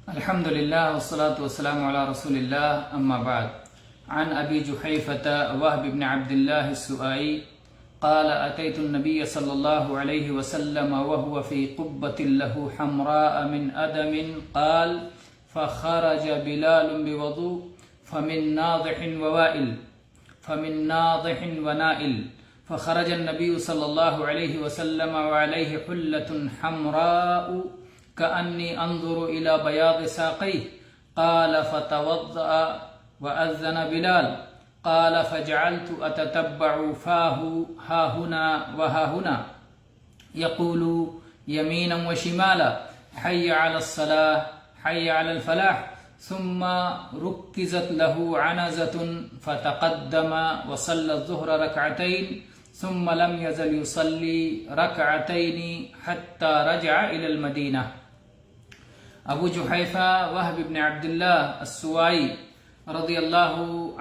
الحمد لله والصلاة والسلام على رسول الله أما بعد. عن أبي جحيفة وهب بن عبد الله السؤائي قال أتيت النبي صلى الله عليه وسلم وهو في قبة له حمراء من أدم قال فخرج بلال بوضوء فمن ناضح ونائل فخرج النبي صلى الله عليه وسلم وعليه حلة حمراء كأني أنظر إلى بياض ساقيه قال فتوضأ وأذن بلال قال فجعلت أتتبع فاه ها هنا وها هنا يقول يمينا وشمالا حي على الصلاة حي على الفلاح ثم ركزت له عنزة فتقدم وصلى الظهر ركعتين ثم لم يزل يصلي ركعتين حتى رجع إلى المدينة. ابو جحیفہ وہب بن عبداللہ السوائی رضی اللہ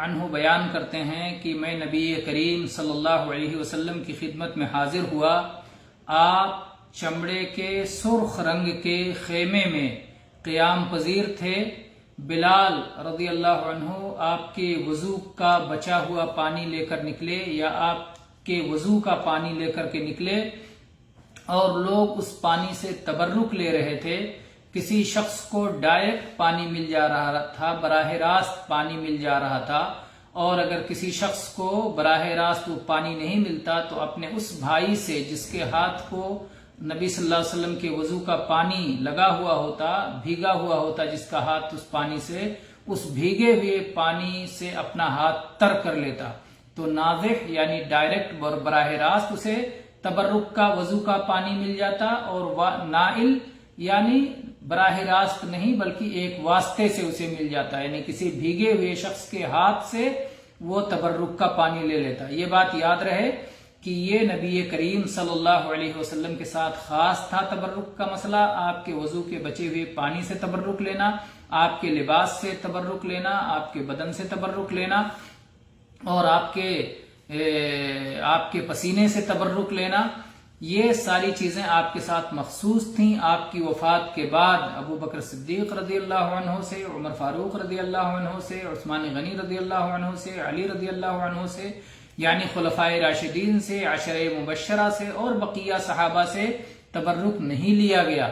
عنہ بیان کرتے ہیں کہ میں نبی کریم صلی اللہ علیہ وسلم کی خدمت میں حاضر ہوا. آپ چمڑے کے سرخ رنگ کے خیمے میں قیام پذیر تھے. بلال رضی اللہ عنہ آپ کے وضو کا بچا ہوا پانی لے کر نکلے یا آپ کے وضو کا پانی لے کر کے نکلے اور لوگ اس پانی سے تبرک لے رہے تھے. کسی شخص کو ڈائریکٹ پانی مل جا رہا تھا، براہ راست پانی مل جا رہا تھا، اور اگر کسی شخص کو براہ راست وہ پانی نہیں ملتا تو اپنے اس بھائی سے جس کے ہاتھ کو نبی صلی اللہ علیہ وسلم کے وضو کا پانی لگا ہوا ہوتا، بھیگا ہوا ہوتا، جس کا ہاتھ اس پانی سے، اس بھیگے ہوئے پانی سے اپنا ہاتھ تر کر لیتا. تو ناضح یعنی ڈائریکٹ براہ راست اسے تبرک کا وضو کا پانی مل جاتا، اور نائل یعنی براہ راست نہیں بلکہ ایک واسطے سے اسے مل جاتا، یعنی کسی بھیگے ہوئے شخص کے ہاتھ سے وہ تبرک کا پانی لے لیتا. یہ بات یاد رہے کہ یہ نبی کریم صلی اللہ علیہ وسلم کے ساتھ خاص تھا تبرک کا مسئلہ. آپ کے وضو کے بچے ہوئے پانی سے تبرک لینا، آپ کے لباس سے تبرک لینا، آپ کے بدن سے تبرک لینا، اور آپ کے پسینے سے تبرک لینا، یہ ساری چیزیں آپ کے ساتھ مخصوص تھیں. آپ کی وفات کے بعد ابو بکر صدیق رضی اللہ عنہ سے، عمر فاروق رضی اللہ عنہ سے، عثمان غنی رضی اللہ عنہ سے، علی رضی اللہ عنہ سے، یعنی خلفائے راشدین سے، عشرہ مبشرہ سے اور بقیہ صحابہ سے تبرک نہیں لیا گیا.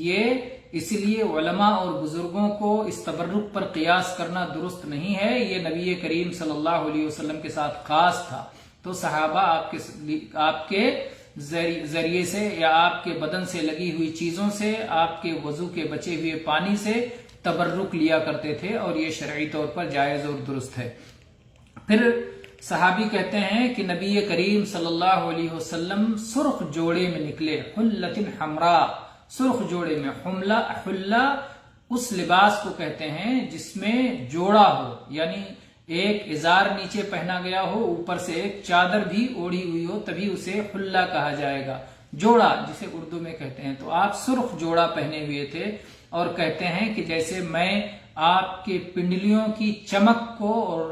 یہ اس لیے علماء اور بزرگوں کو اس تبرک پر قیاس کرنا درست نہیں ہے. یہ نبی کریم صلی اللہ علیہ وسلم کے ساتھ خاص تھا. تو صحابہ آپ کے ذریعے سے یا آپ کے بدن سے لگی ہوئی چیزوں سے، آپ کے وضو کے بچے ہوئے پانی سے تبرک لیا کرتے تھے، اور یہ شرعی طور پر جائز اور درست ہے. پھر صحابی کہتے ہیں کہ نبی کریم صلی اللہ علیہ وسلم سرخ جوڑے میں نکلے، حلۃ حمراء، سرخ جوڑے میں. حلہ اس لباس کو کہتے ہیں جس میں جوڑا ہو، یعنی ایک ازار نیچے پہنا گیا ہو، اوپر سے ایک چادر بھی اوڑھی ہوئی ہو، تبھی اسے حلہ کہا جائے گا. جوڑا جسے اردو میں کہتے ہیں. تو آپ سرخ جوڑا پہنے ہوئے تھے، اور کہتے ہیں کہ جیسے میں آپ کے پنڈلیوں کی چمک کو اور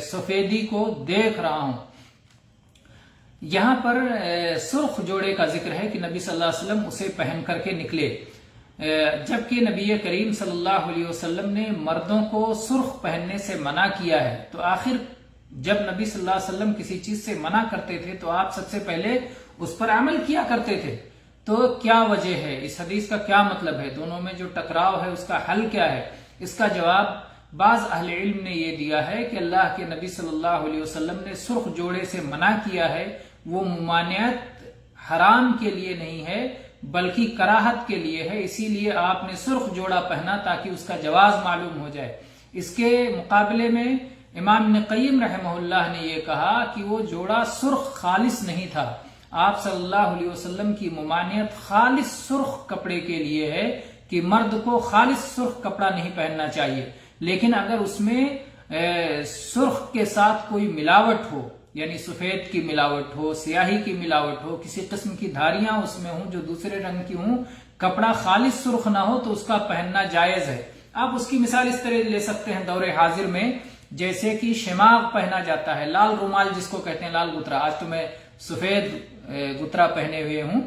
سفیدی کو دیکھ رہا ہوں. یہاں پر سرخ جوڑے کا ذکر ہے کہ نبی صلی اللہ علیہ وسلم اسے پہن کر کے نکلے، جبکہ نبی کریم صلی اللہ علیہ وسلم نے مردوں کو سرخ پہننے سے منع کیا ہے. تو آخر جب نبی صلی اللہ علیہ وسلم کسی چیز سے منع کرتے تھے تو آپ سب سے پہلے اس پر عمل کیا کرتے تھے. تو کیا وجہ ہے، اس حدیث کا کیا مطلب ہے، دونوں میں جو ٹکراؤ ہے اس کا حل کیا ہے؟ اس کا جواب بعض اہل علم نے یہ دیا ہے کہ اللہ کے نبی صلی اللہ علیہ وسلم نے سرخ جوڑے سے منع کیا ہے، وہ ممانعت حرام کے لیے نہیں ہے بلکہ کراہت کے لیے ہے. اسی لیے آپ نے سرخ جوڑا پہنا تاکہ اس کا جواز معلوم ہو جائے. اس کے مقابلے میں امام ابن قیم رحمہ اللہ نے یہ کہا کہ وہ جوڑا سرخ خالص نہیں تھا. آپ صلی اللہ علیہ وسلم کی ممانعت خالص سرخ کپڑے کے لیے ہے کہ مرد کو خالص سرخ کپڑا نہیں پہننا چاہیے، لیکن اگر اس میں سرخ کے ساتھ کوئی ملاوٹ ہو، یعنی سفید کی ملاوٹ ہو، سیاہی کی ملاوٹ ہو، کسی قسم کی دھاریاں اس میں ہوں جو دوسرے رنگ کی ہوں، کپڑا خالص سرخ نہ ہو تو اس کا پہننا جائز ہے. آپ اس کی مثال اس طرح لے سکتے ہیں دور حاضر میں، جیسے کہ شماغ پہنا جاتا ہے، لال رومال جس کو کہتے ہیں، لال گترا. آج تو میں سفید گترا پہنے ہوئے ہوں،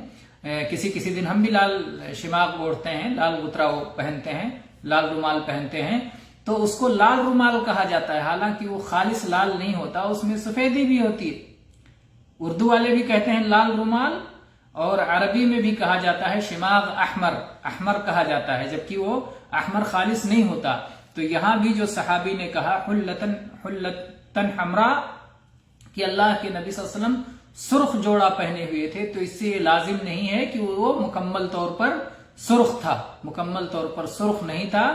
کسی دن ہم بھی لال شماغ اوڑھتے ہیں، لال گترا پہنتے ہیں. لال رومال پہنتے ہیں تو اس کو لال رومال کہا جاتا ہے، حالانکہ وہ خالص لال نہیں ہوتا، اس میں سفیدی بھی ہوتی ہے۔ اردو والے بھی کہتے ہیں لال رومال، اور عربی میں بھی کہا جاتا ہے شماغ احمر، احمر کہا جاتا ہے، جبکہ وہ احمر خالص نہیں ہوتا۔ تو یہاں بھی جو صحابی نے کہا حلتن حمراء کہ اللہ کے نبی صلی اللہ علیہ وسلم سرخ جوڑا پہنے ہوئے تھے، تو اس سے یہ لازم نہیں ہے کہ وہ مکمل طور پر سرخ تھا، مکمل طور پر سرخ نہیں تھا،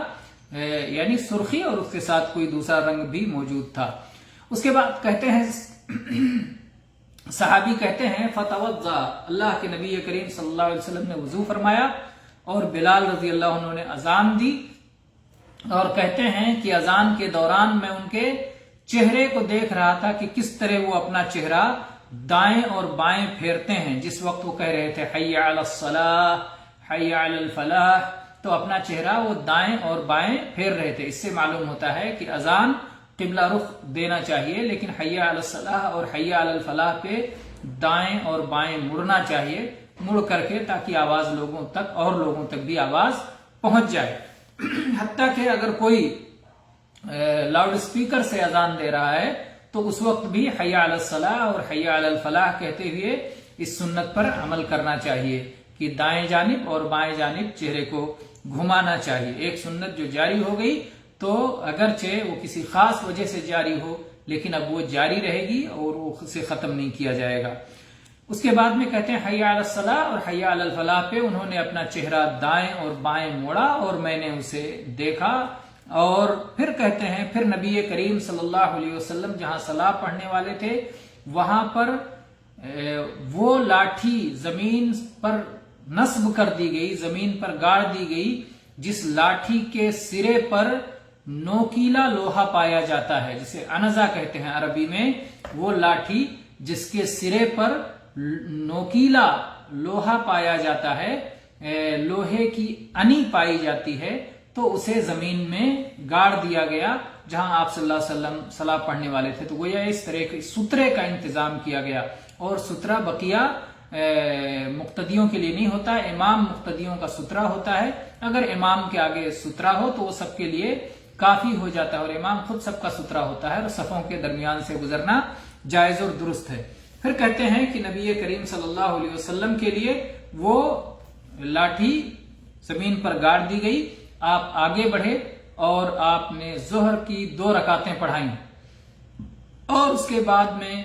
یعنی سرخی اور اس کے ساتھ کوئی دوسرا رنگ بھی موجود تھا۔ اس کے بعد کہتے ہیں صحابی کہتے ہیں فتوضا، اللہ کے نبی کریم صلی اللہ علیہ وسلم نے وضو فرمایا، اور بلال رضی اللہ عنہ نے اذان دی، اور کہتے ہیں کہ اذان کے دوران میں ان کے چہرے کو دیکھ رہا تھا کہ کس طرح وہ اپنا چہرہ دائیں اور بائیں پھیرتے ہیں جس وقت وہ کہہ رہے تھے حی علی الصلاۃ حی علی الفلاح، تو اپنا چہرہ وہ دائیں اور بائیں پھیر رہے تھے۔ اس سے معلوم ہوتا ہے کہ اذان قبلہ رخ دینا چاہیے، لیکن حی علی الصلاح اور حی علی الفلاح پہ دائیں اور بائیں مڑنا چاہیے، مڑ کر کے، تاکہ آواز لوگوں تک اور لوگوں تک بھی آواز پہنچ جائے۔ حتیٰ کہ اگر کوئی لاؤڈ اسپیکر سے اذان دے رہا ہے تو اس وقت بھی حی علی الصلاح اور حی علی الفلاح کہتے ہوئے اس سنت پر عمل کرنا چاہیے کہ دائیں جانب اور بائیں جانب چہرے کو گھمانا چاہیے۔ ایک سنت جو جاری ہو گئی تو اگرچہ وہ کسی خاص وجہ سے جاری ہو، لیکن اب وہ جاری رہے گی اور وہ اسے ختم نہیں کیا جائے گا۔ اس کے بعد میں کہتے ہیں حی علی الصلاح اور حی علی الفلاح پہ انہوں نے اپنا چہرہ دائیں اور بائیں موڑا اور میں نے اسے دیکھا، اور پھر کہتے ہیں پھر نبی کریم صلی اللہ علیہ وسلم جہاں صلاح پڑھنے والے تھے وہاں پر وہ لاٹھی زمین پر نصب کر دی گئی، زمین پر گاڑ دی گئی جس لاٹھی کے سرے پر نوکیلا لوہا پایا جاتا ہے، جسے انزا کہتے ہیں عربی میں، وہ لاٹھی جس کے سرے پر نوکیلا لوہا پایا جاتا ہے، لوہے کی انی پائی جاتی ہے، تو اسے زمین میں گاڑ دیا گیا جہاں آپ صلی اللہ علیہ وسلم صلاح پڑھنے والے تھے۔ تو گویا اس طرح کے سترے کا انتظام کیا گیا، اور سترہ بقیہ مقتدیوں کے لیے نہیں ہوتا، امام مقتدیوں کا سترہ ہوتا ہے۔ اگر امام کے آگے سترہ ہو تو وہ سب کے لیے کافی ہو جاتا ہے، اور امام خود سب کا سترہ ہوتا ہے، اور صفوں کے درمیان سے گزرنا جائز اور درست ہے۔ پھر کہتے ہیں کہ نبی کریم صلی اللہ علیہ وسلم کے لیے وہ لاٹھی زمین پر گاڑ دی گئی، آپ آگے بڑھے اور آپ نے ظہر کی 2 رکعتیں پڑھائیں، اور اس کے بعد میں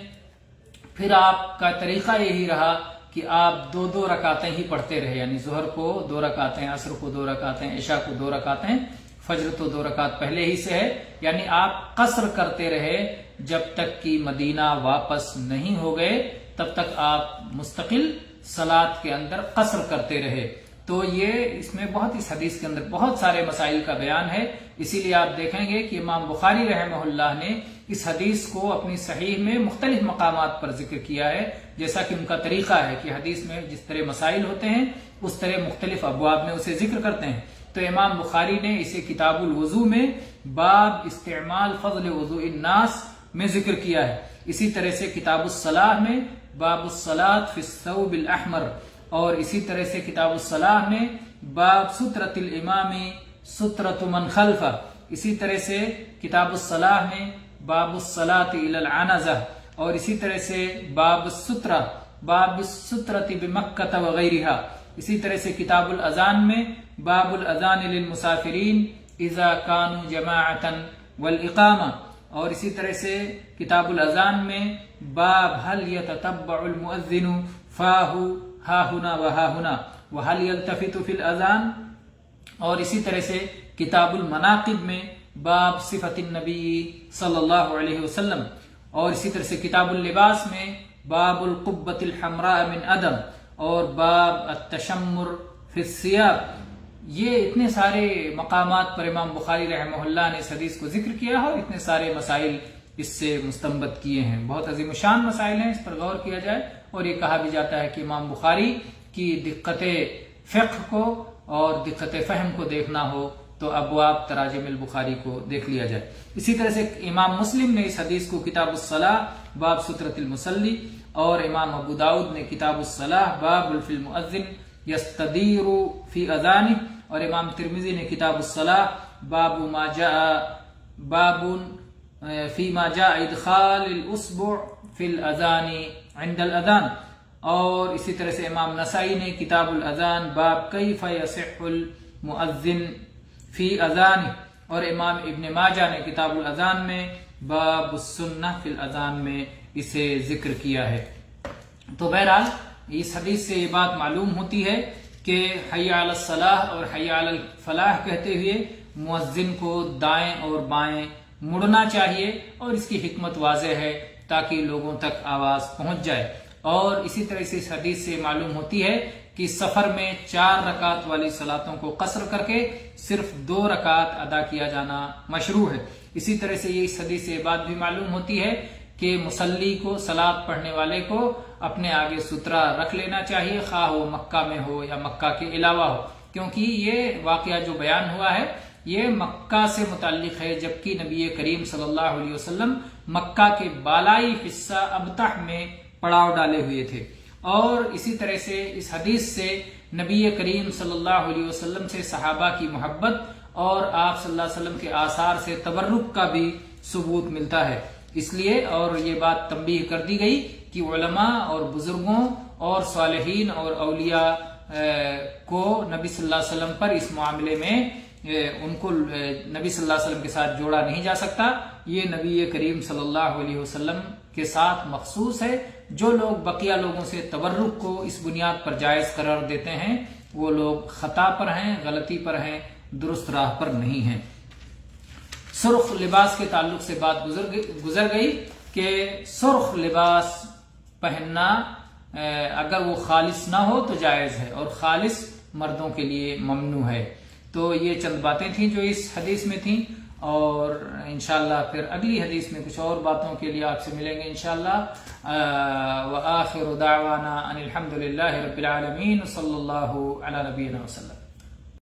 پھر آپ کا طریقہ یہی رہا کہ آپ 2 رکعتیں ہی پڑھتے رہے، یعنی ظہر کو 2 رکعتیں، عصر کو 2 رکعتیں، عشاء کو 2 رکعتیں، فجر تو 2 رکعت پہلے ہی سے ہے، یعنی آپ قصر کرتے رہے جب تک کہ مدینہ واپس نہیں ہو گئے، تب تک آپ مستقل صلاۃ کے اندر قصر کرتے رہے۔ تو یہ اس میں اس حدیث کے اندر بہت سارے مسائل کا بیان ہے، اسی لیے آپ دیکھیں گے کہ امام بخاری رحمہ اللہ نے اس حدیث کو اپنی صحیح میں مختلف مقامات پر ذکر کیا ہے، جیسا کہ ان کا طریقہ ہے کہ حدیث میں جس طرح مسائل ہوتے ہیں اس طرح مختلف ابواب میں اسے ذکر کرتے ہیں۔ تو امام بخاری نے اسے کتاب الوضو میں باب استعمال فضل وضوء الناس میں ذکر کیا ہے، اسی طرح سے کتاب الصلاح میں باب الصلاۃ فی الثوب الاحمر، اور اسی طرح سے کتاب الصلاح میں باب سترۃ الامام سترۃ من خلفہ، اسی طرح سے کتاب الصلاح میں باب الصلاۃ الی العنزہ، اور اسی طرح سے باب السترہ باب السترۃ بمکہ وغیرہ، اسی طرح سے کتاب الاذان میں باب الاذان للمسافرین اذا كانوا جماعۃ والاقامہ، اور اسی طرح سے کتاب الاذان میں باب هل يتتبع المؤذن فاہ ہا ہنا و ہا ہنا وهل يلتفت في الاذان، اور اسی طرح سے کتاب المناقب میں باب صفت النبی صلی اللہ علیہ وسلم، اور اسی طرح سے کتاب اللباس میں باب القبۃ الحمراء من ادم، اور باب التشمر فی الثياب۔ یہ اتنے سارے مقامات پر امام بخاری رحمہ اللہ نے اس حدیث کو ذکر کیا ہے، اور اتنے سارے مسائل اس سے مستنبط کیے ہیں، بہت عظیم شان مسائل ہیں، اس پر غور کیا جائے۔ اور یہ کہا بھی جاتا ہے کہ امام بخاری کی دقت فقہ کو اور دقت فہم کو دیکھنا ہو تو ابواب تراجم البخاری کو دیکھ لیا جائے۔ اسی طرح سے امام مسلم نے اس حدیث کو کتاب الصلاح باب سترۃ المصلی، اور امام ابو داؤد نے کتاب الصلاح باب فی المؤذن یستدیر فی اذانہ، اور امام ترمذی نے کتاب الصلاح باب فی ما جاء ادخال الاصبع فی الاذان عند الاذان، اور اسی طرح سے امام نسائی نے کتاب الاذان باب کیف یصح المؤذن فی اذان، اور امام ابن ماجہ نے کتاب الاذان میں باب السنہ فی الاذان میں اسے ذکر کیا ہے۔ تو بہرحال اس حدیث سے یہ بات معلوم ہوتی ہے کہ حی علی الصلاح اور حی علی الفلاح کہتے ہوئے مؤذن کو دائیں اور بائیں مڑنا چاہیے، اور اس کی حکمت واضح ہے تاکہ لوگوں تک آواز پہنچ جائے۔ اور اسی طرح سے اس حدیث سے معلوم ہوتی ہے کہ سفر میں 4 رکعت والی صلاتوں کو قصر کر کے صرف 2 رکعت ادا کیا جانا مشروع ہے۔ اسی طرح سے یہ اس حدیث سے بات بھی معلوم ہوتی ہے کہ مصلی کو، صلات پڑھنے والے کو اپنے آگے سترہ رکھ لینا چاہیے، خواہ وہ مکہ میں ہو یا مکہ کے علاوہ ہو، کیونکہ یہ واقعہ جو بیان ہوا ہے یہ مکہ سے متعلق ہے، جبکہ نبی کریم صلی اللہ علیہ وسلم مکہ کے بالائی حصہ ابتح میں پڑاؤ ڈالے ہوئے تھے۔ اور اسی طرح سے اس حدیث سے نبی کریم صلی اللہ علیہ وسلم سے صحابہ کی محبت اور آپ صلی اللہ علیہ وسلم کے آثار سے تبرک کا بھی ثبوت ملتا ہے۔ اس لیے اور یہ بات تنبیہ کر دی گئی کہ علماء اور بزرگوں اور صالحین اور اولیاء کو نبی صلی اللہ علیہ وسلم پر اس معاملے میں ان کو نبی صلی اللہ علیہ وسلم کے ساتھ جوڑا نہیں جا سکتا، یہ نبی کریم صلی اللہ علیہ وسلم کے ساتھ مخصوص ہے۔ جو لوگ بقیہ لوگوں سے تبرک کو اس بنیاد پر جائز قرار دیتے ہیں وہ لوگ خطا پر ہیں، غلطی پر ہیں، درست راہ پر نہیں ہیں۔ سرخ لباس کے تعلق سے بات گزر گئی کہ سرخ لباس پہننا اگر وہ خالص نہ ہو تو جائز ہے، اور خالص مردوں کے لیے ممنوع ہے۔ تو یہ چند باتیں تھیں جو اس حدیث میں تھیں، اور انشاءاللہ پھر اگلی حدیث میں کچھ اور باتوں کے لیے آپ سے ملیں گے انشاءاللہ۔ وآخر دعوانا ان الحمد للہ رب العالمین، صلی اللہ علی نبینا وسلم۔